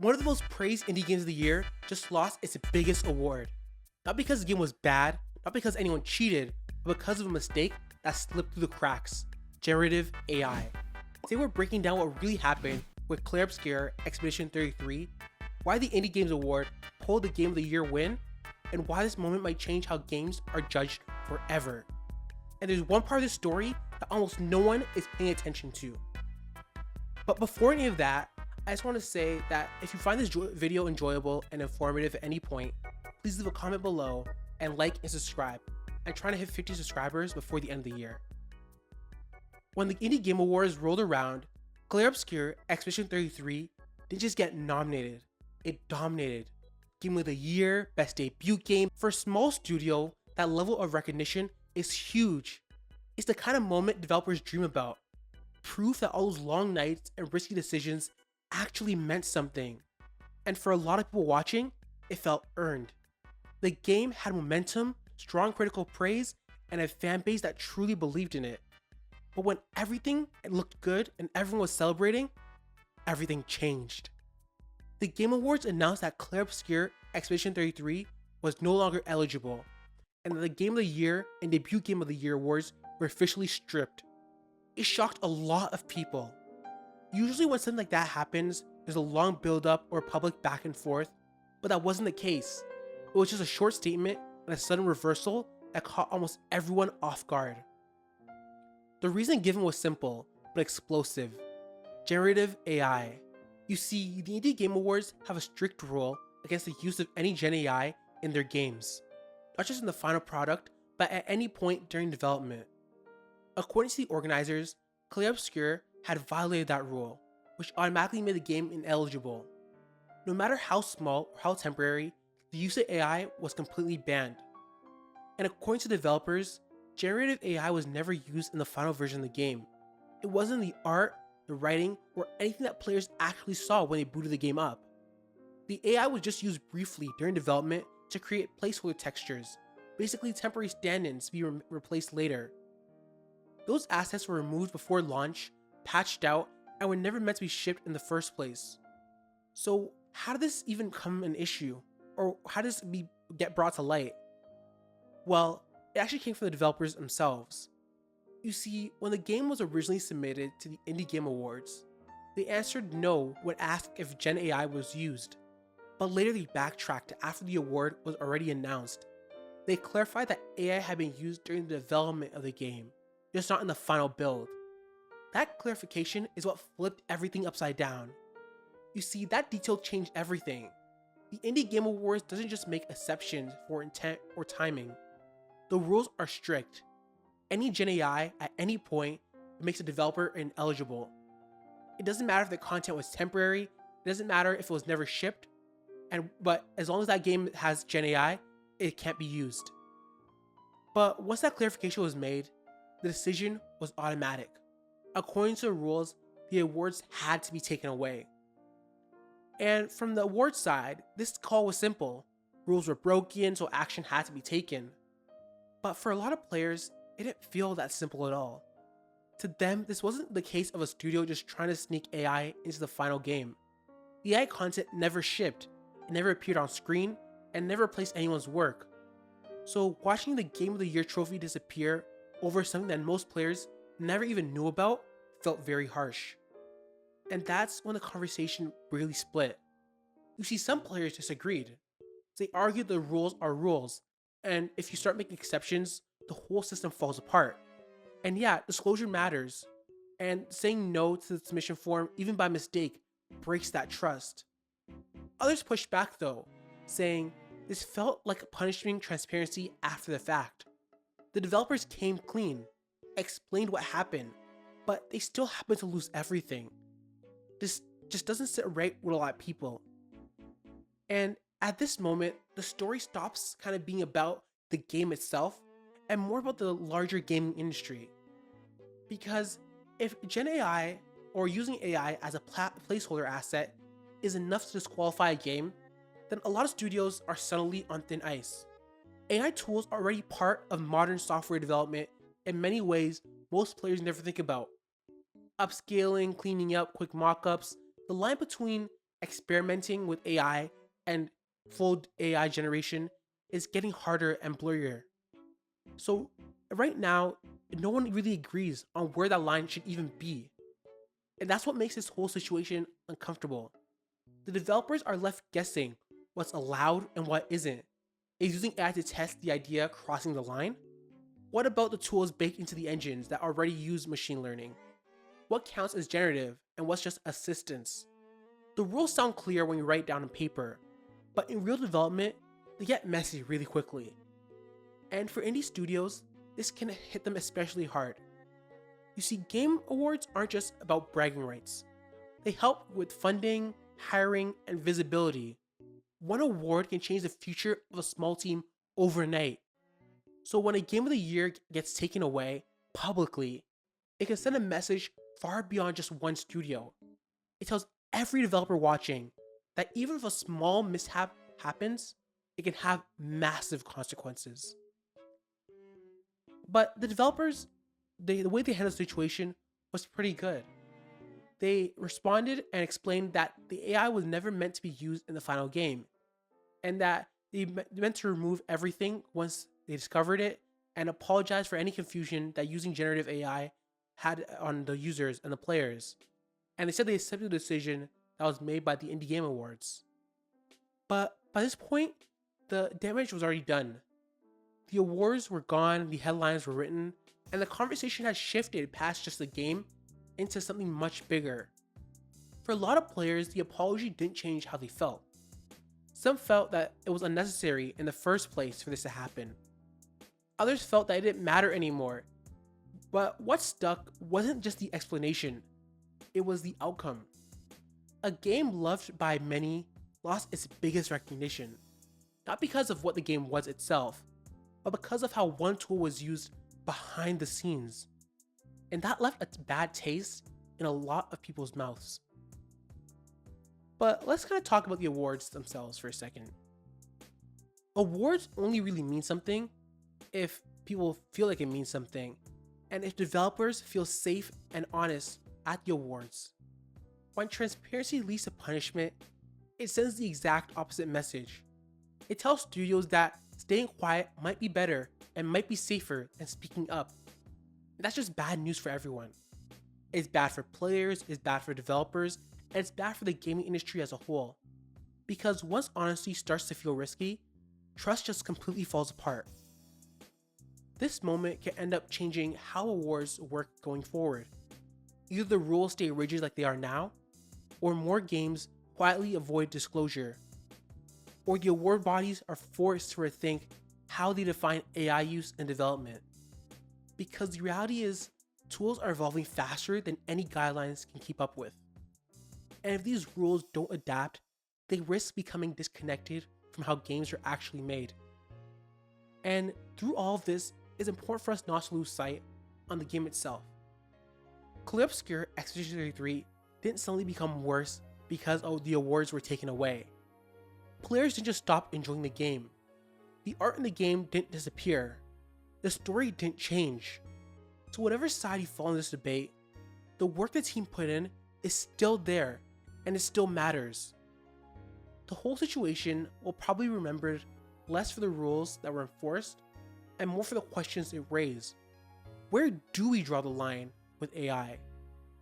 One of the most praised indie games of the year just lost its biggest award. Not because the game was bad, not because anyone cheated, but because of a mistake that slipped through the cracks. Generative AI. Today we're breaking down what really happened with Clear Obscure Expedition 33, why the Indie Games Award pulled the Game of the Year win, and why this moment might change how games are judged forever. And there's one part of the story that almost no one is paying attention to. But before any of that, I just want to say that if you find this video enjoyable and informative at any point, please leave a comment below and like and subscribe. I'm trying to hit 50 subscribers before the end of the year. When the Indie Game Awards rolled around, Clear Obscure Expedition 33 didn't just get nominated, it dominated. Game of the Year, Best Debut Game. For a small studio, that level of recognition is huge. It's the kind of moment developers dream about. Proof that all those long nights and risky decisions actually meant something. And for a lot of people watching, it felt earned. The game had momentum, strong critical praise, and a fan base that truly believed in it. But when everything looked good and everyone was celebrating, everything changed. The Game Awards announced that Clear Obscure Expedition 33 was no longer eligible, and that the Game of the Year and Debut Game of the Year awards were officially stripped. It shocked a lot of people. Usually when something like that happens, there's a long build-up or public back and forth, but that wasn't the case. It was just a short statement and a sudden reversal that caught almost everyone off guard. The reason given was simple, but explosive. Generative AI. You see, the Indie Game Awards have a strict rule against the use of any Gen AI in their games. Not just in the final product, but at any point during development. According to the organizers, Clear Obscure had violated that rule, which automatically made the game ineligible. No matter how small or how temporary, the use of AI was completely banned. And according to developers, generative AI was never used in the final version of the game. It wasn't the art, the writing, or anything that players actually saw when they booted the game up. The AI was just used briefly during development to create placeholder textures, basically temporary stand-ins to be replaced later. Those assets were removed before launch, patched out, and were never meant to be shipped in the first place. So how did this even become an issue? Or how does it get brought to light? Well, it actually came from the developers themselves. You see, when the game was originally submitted to the Indie Game Awards, they answered no when asked if Gen AI was used, but later they backtracked after the award was already announced. They clarified that AI had been used during the development of the game, just not in the final build. That clarification is what flipped everything upside down. You see, that detail changed everything. The Indie Game Awards doesn't just make exceptions for intent or timing. The rules are strict. Any Gen AI at any point makes a developer ineligible. It doesn't matter if the content was temporary, it doesn't matter if it was never shipped, but as long as that game has Gen AI, it can't be used. But once that clarification was made, the decision was automatic. According to the rules, the awards had to be taken away. And from the award side, this call was simple. Rules were broken, so action had to be taken. But for a lot of players, it didn't feel that simple at all. To them, this wasn't the case of a studio just trying to sneak AI into the final game. The AI content never shipped, it never appeared on screen, and never replaced anyone's work. So watching the Game of the Year trophy disappear over something that most players never even knew about felt very harsh. And that's when the conversation really split. You see, some players disagreed. They argued the rules are rules, and if you start making exceptions, the whole system falls apart. And yeah, disclosure matters, and saying no to the submission form, even by mistake, breaks that trust. Others pushed back though, saying this felt like punishing transparency after the fact. The developers came clean, explained what happened, but they still happen to lose everything. This just doesn't sit right with a lot of people. And at this moment, the story stops kind of being about the game itself and more about the larger gaming industry. Because if Gen AI or using AI as a placeholder asset is enough to disqualify a game, then a lot of studios are suddenly on thin ice. AI tools are already part of modern software development in many ways most players never think about. Upscaling, cleaning up, quick mockups, the line between experimenting with AI and full AI generation is getting harder and blurrier. So right now, no one really agrees on where that line should even be. And that's what makes this whole situation uncomfortable. The developers are left guessing what's allowed and what isn't. Is using AI to test the idea crossing the line? What about the tools baked into the engines that already use machine learning? What counts as generative and what's just assistance? The rules sound clear when you write down on paper, but in real development, they get messy really quickly. And for indie studios, this can hit them especially hard. You see, game awards aren't just about bragging rights. They help with funding, hiring, and visibility. One award can change the future of a small team overnight. So when a game of the year gets taken away publicly, it can send a message far beyond just one studio. It tells every developer watching that even if a small mishap happens, it can have massive consequences. But the developers, the way they handled the situation was pretty good. They responded and explained that the AI was never meant to be used in the final game, and that they meant to remove everything once they discovered it, and apologize for any confusion that using generative AI had on the users and the players. And they said they accepted the decision that was made by the Indie Game Awards. But by this point, the damage was already done. The awards were gone, the headlines were written, and the conversation had shifted past just the game into something much bigger. For a lot of players, the apology didn't change how they felt. Some felt that it was unnecessary in the first place for this to happen. Others felt that it didn't matter anymore. But what stuck wasn't just the explanation, it was the outcome. A game loved by many lost its biggest recognition, not because of what the game was itself, but because of how one tool was used behind the scenes. And that left a bad taste in a lot of people's mouths. But let's kind of talk about the awards themselves for a second. Awards only really mean something if people feel like it means something, and if developers feel safe and honest at the awards. When transparency leads to punishment, it sends the exact opposite message. It tells studios that staying quiet might be better and might be safer than speaking up. And that's just bad news for everyone. It's bad for players, it's bad for developers, and it's bad for the gaming industry as a whole. Because once honesty starts to feel risky, trust just completely falls apart. This moment can end up changing how awards work going forward. Either the rules stay rigid like they are now, or more games quietly avoid disclosure, or the award bodies are forced to rethink how they define AI use and development. Because the reality is, tools are evolving faster than any guidelines can keep up with. And if these rules don't adapt, they risk becoming disconnected from how games are actually made. And through all of this, it's important for us not to lose sight on the game itself. Clear Obscure Expedition 33 didn't suddenly become worse because the awards were taken away. Players didn't just stop enjoying the game. The art in the game didn't disappear. The story didn't change. So whatever side you fall in this debate, the work the team put in is still there, and it still matters. The whole situation will probably be remembered less for the rules that were enforced and more for the questions it raised. Where do we draw the line with AI?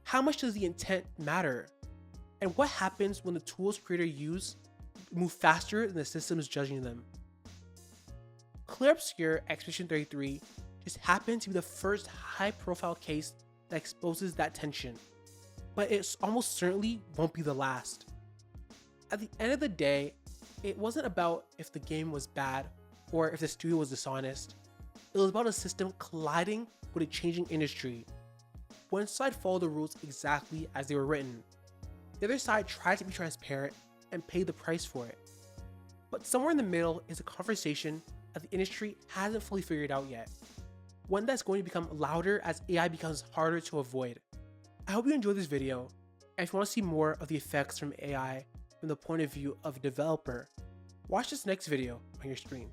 How much does the intent matter? And what happens when the tools creators use move faster than the systems judging them? Clear Obscure Expedition 33 just happened to be the first high-profile case that exposes that tension, but it almost certainly won't be the last. At the end of the day, it wasn't about if the game was bad or if the studio was dishonest. It was about a system colliding with a changing industry. One side followed the rules exactly as they were written. The other side tried to be transparent and paid the price for it. But somewhere in the middle is a conversation that the industry hasn't fully figured out yet. One that's going to become louder as AI becomes harder to avoid. I hope you enjoyed this video, and if you want to see more of the effects from AI from the point of view of a developer, watch this next video on your screen.